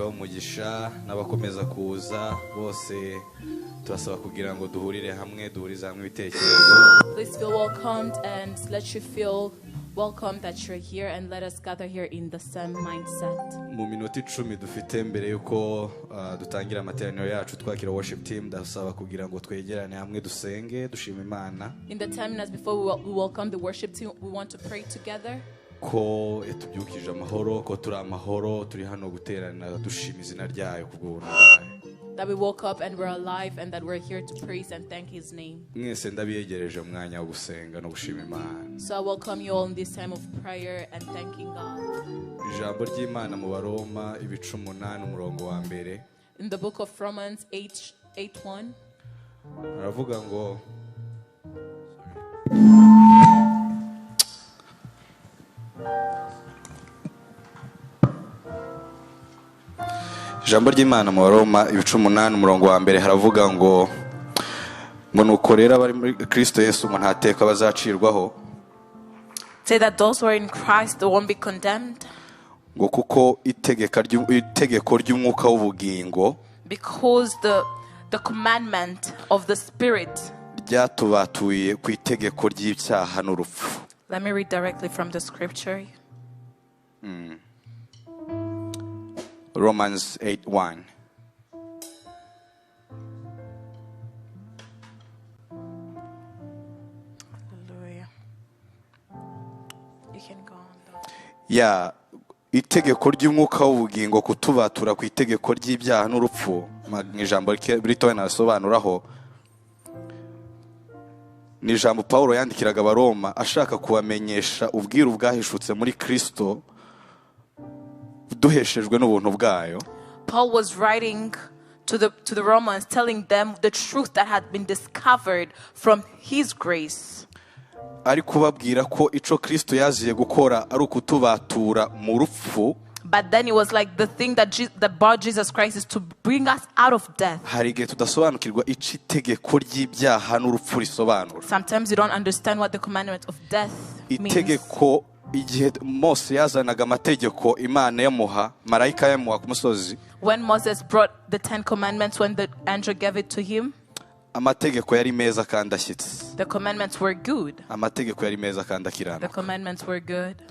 ibaho umugisha n'abakomeza kuza bose turasaba kugira ngo duhurire hamwe duhuriza hamwe ibitekerezo. Please feel welcomed and let you feel welcome that you're here and let us gather here in the same mindset. Mu minota 10 dufite mbere yuko dutangira amateraniro yacu twakira worship team ndasaba kugira ngo twegerane hamwe dusenge dushima Imana. In the 10 minutes before we welcome the worship team, we want to pray together. Ko etubyukije amahoro ko turi amahoro turi hano guterana dushima izina ryayo kubw'ubuntu. That we woke up and we're alive and that we're here to praise and thank His name. Mwese ndabiyegereje umwanya wo gusenga no gushima Imana. So I welcome you all in this time of prayer and thanking God. Ijambo ry'Imana mu Baroma 8 umurongo wa mbere. In the book of Romans 8:1. Aravuga ngo Ijambo ry'Imana mu Baroma 8 umurongo wa mbere haravuga ngo nuko rero abari muri Christo Yesu umuntu ateka bazacirwaho. Say that those who are in Christ they won't be condemned. Ngo kuko itegeko ry'umwuka w'ubugingo because the commandment of the Spirit ryatubatuye ku itegeko ry'icyaha n'urupfu. Let me read directly from the scripture. Romans 8:1. Hallelujah. You can go on though. Yeah, itegeko ry'umwuka w'ubugingo kutubatura ku itegeko ry'ibyaha n'urupfu ijambo rito nasobanuraho ni ijambo Paulo yandikiraga Abaroma ashaka kubamenyesha ubwiru bwahishutse muri Christo duheshejwe n'ubuntu bwayo. Paul was writing to the Romans telling them the truth that had been discovered from his grace. Ari kubabwira ko ico Kristo yaziye gukora ari ukutubatura mu rupfu. But then it was like the thing that brought Jesus Christ is to bring us out of death. Hari igihe tudasobanukirwa ici itegeko ry'ibyaha n'urupfu risobanura. Sometimes you don't understand what the commandment of death means. Itegeko igihe Mose yazanaga amategeko Imana yamuha marayika yamuha ku musozi. When Moses brought the 10 commandments, when the angel gave it to him, amategeko yari meza kandi ashyitse. The commandments were good. Amategeko yari meza kandi akiranuka. The commandments were good.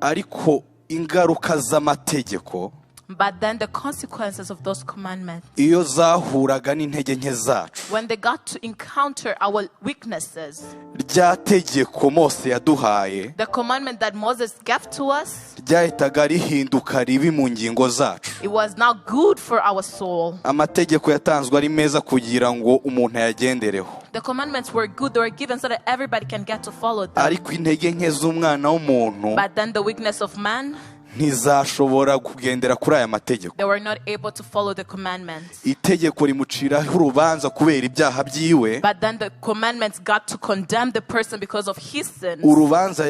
Ariko ingaruka z'amategeko, but then the consequences of those commandments, iyo zahuraga n'intege nke zacu, when they got to encounter our weaknesses, rya tegeko Mose yaduhaye, the commandment that Moses gave to us, ryahitaga rihinduka ribi mu ngingo zacu. It was now good for our soul. Amategeko yatanzwe ari meza kugira ngo umuntu ayagendereho. The commandments were good, they were given so that everybody can get to follow them. Ariko intege nke z'umwana w'umuntu, but then the weakness of man, ntizashobora kugendera kuri aya mategeko. They were not able to follow the commandments. Itegeko rimuciraho urubanza kubera ibyaha byiwe. But then the commandments got to condemn the person because of his sins. Urubanza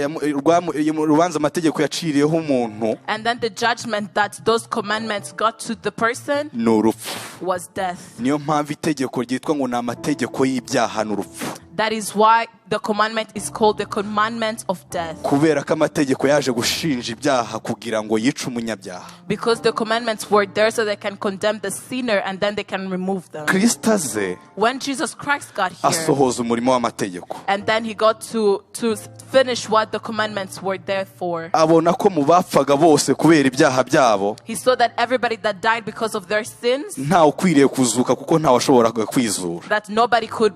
amategeko yaciriyeho umuntu. And then the judgment that those commandments got to the person was death. Niyo mpamvu itegeko ryitwa ngo ni amategeko y'ibyaha n'urupfu. That is why the commandment is called the commandment of death. Kubera ko amategeko yaje gushinja ibyaha kugira ngo yice umunyabyaha. Because the commandments were there so they can condemn the sinner and then they can remove them. Kristo aze, when Jesus Christ got here, asohoza umurimo w'amategeko. And then he got to finish what the commandments were there for. Abona ko mu bapfaga bose kubera ibyaha byabo, he saw that everybody that died because of their sins, nta ukwiriye kuzuka kuko nta washoboraga kwizura. That nobody could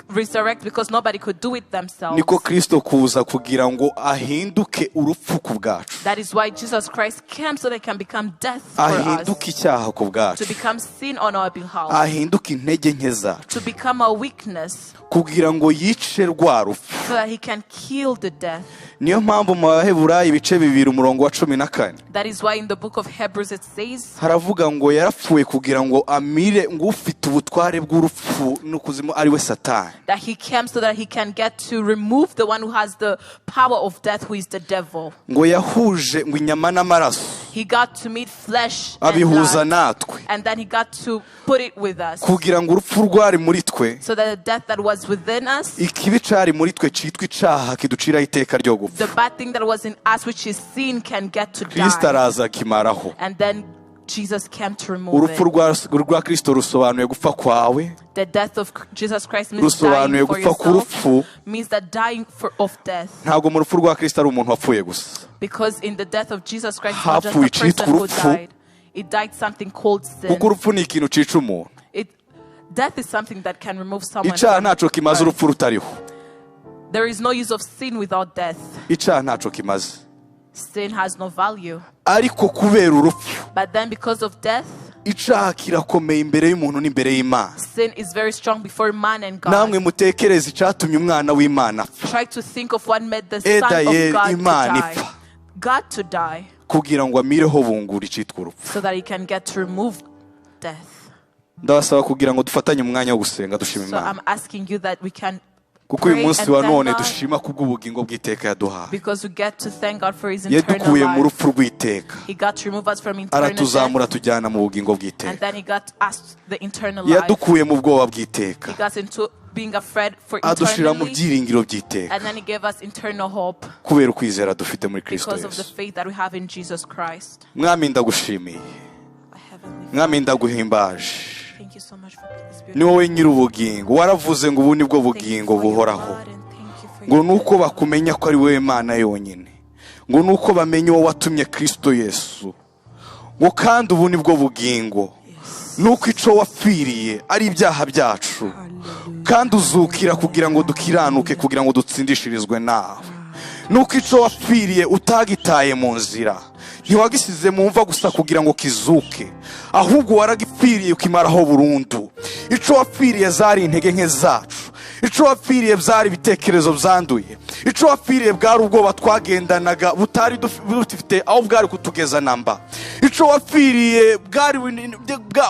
resurrect because nobody could do it themselves. Niko Kristo kuza kugira ngo ahinduke urupfu ku bwacu. That is why Jesus Christ came so they can become death for ahinduke icyaha ku bwacu. To become sin on our behalf. Ahinduke intege nke zacu. To become a weakness. Kugira ngo yice rwa rupfu. So that he can kill the death. Niyo mpamvu mu Baheburayo ibice 2 umurongo wa 14. That is why in the book of Hebrews it says, haravuga ngo yarapfuye kugira ngo amire ngo ufite ubutware bw'urupfu n'ukuzimu ari we Satani. That he came so that he can get to remove the one who has the power of death, who is the devil. Ngo yahuje ngo inyama n'amaraso. He got to meet flesh abihuza natwe. And then he got to put it with us. Kugira ngo urupfu rwari muri twe. So that the death that was within us. Ikibi cari muri twe citwa icaha kiducira iteka ryo gupfa. The bad thing that was in us, which is sin, can get to die. Kristo araza kimaraho. And then Jesus came to remove urupfu it. rwa Kristo rusobanuye gupfa kwawe, The death of Jesus Christ means rusobanuye dying for gupfa k'urupfu. yourself, means that dying of death. Ntabwo mu rupfu rwa Kristo ari umuntu wapfuye gusa, Because in the death of Jesus Christ, not just hapfuye a person icitwa who urupfu, died. It died something called sin. kuko urupfu ni ikintu cica umuntu. Death is something that can remove someone Icyaha from ntaco kimaze earth. urupfu rutariho. There is no use of sin without death. Icyaha ntaco kimaze. Sin has no value. Ariko kubera urupfu, But then because of death, icyaha kirakomeye imbere y'umuntu n'imbere y'Imana. sin is very strong before man and God. Namwe mutekereze icyatumye umwana w'Imana apfa. Try to think of what made the Eda Son ye of God to Imana die. ipfa. God to die Kugira ngo amireho bungura icitwa urupfu. so that he can get to remove death. Ndabasaba kugira ngo dufatanye umwanya wo gusenga dushima So Imana. I'm asking you that we can Kuko uyu pray munsi and wa thank none God, dushima kubw'ubugingo bw'iteka yaduhaye. because we get to thank God for his eternal Yadukuye mu life. rupfu rw'iteka, He got to remove us from eternal aratuzamura death, tujyana mu bugingo and bw'iteka. then he got us the eternal life. Yadukuye mu bwoba bw'iteka, He got into being afraid for adushira mu eternally, byiringiro by'iteka, and then he gave us eternal hope kubera ukwizera dufite muri Kristo because of the Yesu. faith that we have in Jesus Christ. Mwami ndagushimiye, Our Heavenly mwami ndaguhimbaje. Father, thank you so much for this Ni beautiful wowe nyir'ubugingo, waravuze ngo ubu ni bwo Thank you bugingo for your buhoraho. blood and thank you for Ngo your nuko bakumenya ko ari wowe Mana yonyine, ngo nuko bamenye wowe watumye Kristo Yesu, ngo kandi ubu ni bwo bugingo, nuko ico wapfiriye ari ibyaha byacu, kandi uzukira kugira ngo dukiranuke, kugira ngo dutsindishirizwe nawe. Nuko ico wapfiriye utagitaye mu nzira, ntiwagisize mu mva gusa kugira ngo kizuke, ahubwo waragipfiriye ukimaraho burundu. Ico wapfiriye zari intege nke zacu, ico wapfiriye byari ibitekerezo byanduye, ico wapfiriye bwari ubwoba twagendanaga butari dufite aho bwari kutugeza namba. Ico wapfiriye bwari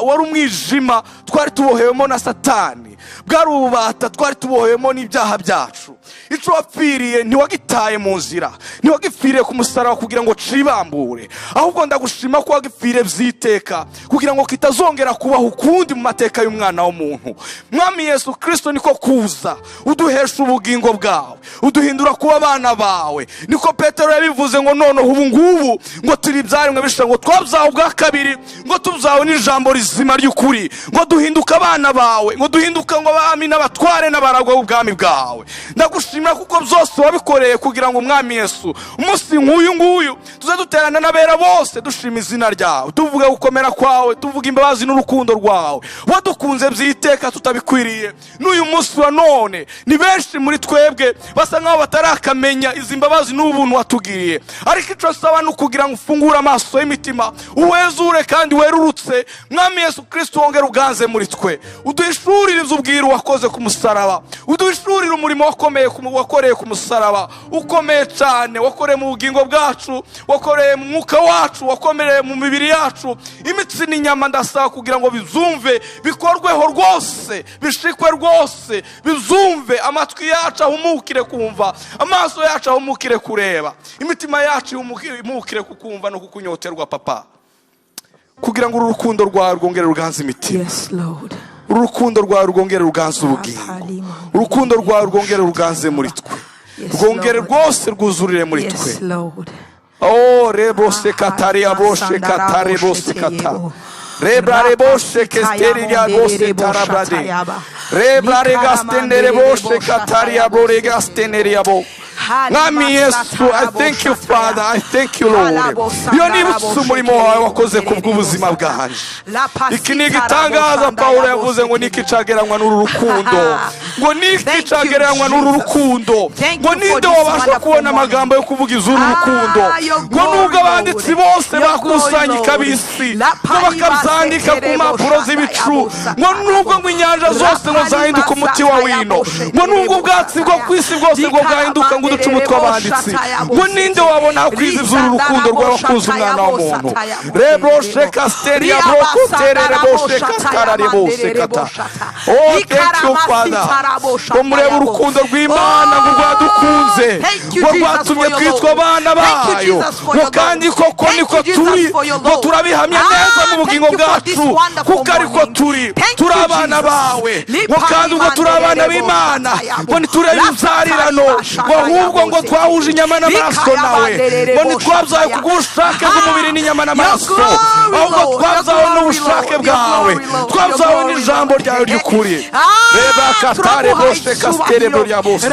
wari umwijima twari tubohewemo na Satani, bwari ububata twari tubohewemo n'ibyaha byacu. Ico wapfiriye ntiwagitaye mu nzira, ntiwagipfiriye ku musaraba kugira ngo cibambure, ahubwo ndagushima ko wagipfiriye byiteka kugira ngo kitazongera kubaho ukundi mu mateka y'umwana w'umuntu. Mwami Yesu Kristo niko kuza uduhesha ubugingo bwawe, uduhindura kuba abana bawe. Niko Petero yabivuze ngo noneho ubu ngubu ngo turi ibyaremwe bisha, ngo twabyawe bwa kabiri, ngo tubyawe n'ijambo rizima ry'ukuri, ngo duhinduka abana bawe, ngo duhinduka ngo abami n'abatware n'abaragwa b'ubwami bwawe. Ndagushimira kuko byose wabikoreye kugira ngo Mwami Yesu umunsi nk'uyu nguyu tuze duterana n'abera bose dushima izina ryawe, tuvuga gukomera kwawe, tuvuga imbabazi n'urukundo rwawe. Wadukunze byiteka tutabikwiriye. N'uyu munsi wa none ni benshi muri twebwe basa nkaho batarakamenya izi mbabazi n'ubuntu watugiriye, ariko ico saba no kugira ngo ufungure amaso y'imitima, uwezure kandi werurutse. Mwami Yesu Kristo wongera uganze muri twe, uduhishurire iby'ubwiru wakoze ku musaraba, uduhishurire umurimo wakoreye ku musaraba ukomeye cyane, wakoreye mu bugingo bwacu, wakoreye mu mwuka wacu, wakomereye mu mibiri yacu, imitsi n'inyama. Ndasaba kugira ngo bizumve, bikorweho rwose, bishikwe rwose, bizumve. Amatwi yacu ahumukire kumva, amaso yacu ahumukire kureba, imitima yacu ihumukire kukumva no kukunyoterwa papa, kugira ngo urukundo rwawe rwongere ruganze imitima. Yes, Lord. Urukundo rwawe rwongere ruganze ubugingo, urukundo rwawe rwongere ruganze muri twe, rwongere rwose rwuzurire muri twe. Yes, Lord. Oh, rebose kataria boshe katare bose kata. Rebra reboshe kesteriya bose tarabrade. Rebra regastendere boshe kataria bore gasteneria bo. Mwami Yesu, I thank you Father, I thank you Lord. Iyo nibutse umurimo wawe wakoze kubw'ubuzima bwanje. Iki ni igitangaza Pawulo yavuze ngo niki cageranywa n'uru rukundo, ngo niki cageranywa n'uru rukundo, ngo ninde wabasha kubona amagambo yo kuvuga izuru rukundo, ngo nubwo abanditsi bose bakusanya ikabisi ngo bakabyandika ku mpapuro z'ibicu, ngo nubwo ngo inyanja zose ngo zahinduka umuti wa wino, ngo nubwo ubwatsi bwo kwisi bwose ngo bwahinduka ngo uducumu tw'abanditsi, ngo ninde wabona kwiza izuru rukundo rw'abakunze umwana w'umuntu. Reboshe kasteria broko terere boshe katara rebose kata. Oh, thank you, Father. Ngo murebe urukundo rw'Imana ngo rwadukunze, ngo rwatumye twitwa abana bayo, ngo kandi koko niko turi, ngo turabihamya neza mu bugingo bwacu, kuko ariko turi abana bawe, ngo kandi ubwo turi abana b'Imana, ngo ntiturebe ibyarirano, ngo ahubwo ngo twahuje inyama n'amaraso nawe, ngo ntitwabyaye kubw'ubushake bw'umubiri n'inyama n'amaraso, ahubwo twabyawe n'ubushake bwawe, twabyawe n'ijambo ryawe ry'ukuri. Reba katare bose kastere bya bose,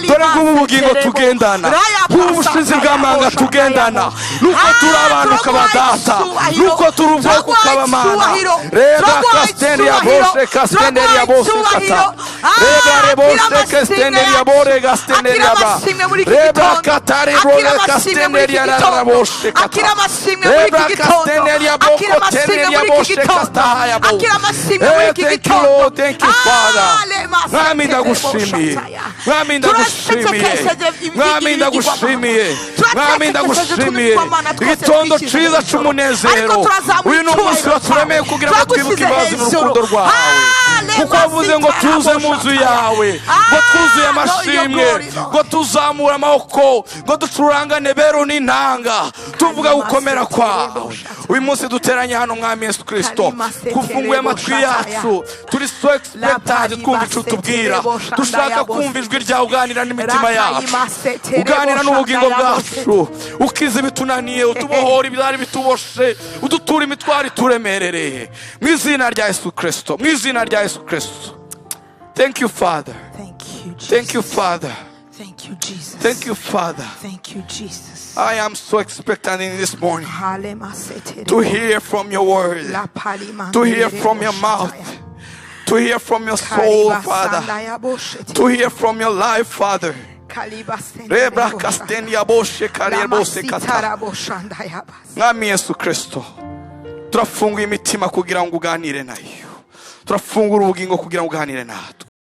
dore nk'ubu bugingo tugendana, nk'ubushizi bw'amanga tugendana, nuko turi abantu ukabadata, nuko turi ubwoko ukabamana. Reba kastere ya bose kastere ya bose kata, reba rebose kastere ya bore kastere ya ba, reba katare bore kastere ya la bose kata, reba kastere ya boko kastere ya bose kata ya bo. Thank you Lord, thank you Father. Mwami ndagushimiye, mwami ndagushimiye, mwami ndagushimiye, mwami ndagushimiye. Igitondo cyiza cy'umunezero, uyu ni umunsi waturemeye kugira ngo twibuke imbabazi n'urukundo rwawe, kuko wavuze ngo tuze mu nzu yawe, ngo twuzuye amashimwe, ngo tuzamure amaboko, ngo ducurangane bero n'intanga, tuvuga gukomera kwawe. Uyu munsi duteranye hano mwami Yesu Kristo, kufunguye amatwi yacu, turi so expected kumva icyo tubwira, dushaka kumva ijwi ryawe uganira n'imitima yacu, uganira n'ubugingo bwacu, ukiza ibitunaniye, utubohora ibyari bituboshe, udutura imitwaro ituremerereye, mu izina rya Yesu Kristo, mu izina rya Yesu Kristo. Thank you Father, thank you Father, Thank you, Jesus. thank you Father. Thank you, Jesus. I am so expectant in this morning to hear from your word, to hear from your mouth, to hear from your soul, Father, to hear from your life, Father. Rebra kastenia boshe karier bose kata. Mwami Yesu Kristo, turafungura imitima kugira ngo uganire nayo, turafungura ubugingo kugira ngo uganire natwe.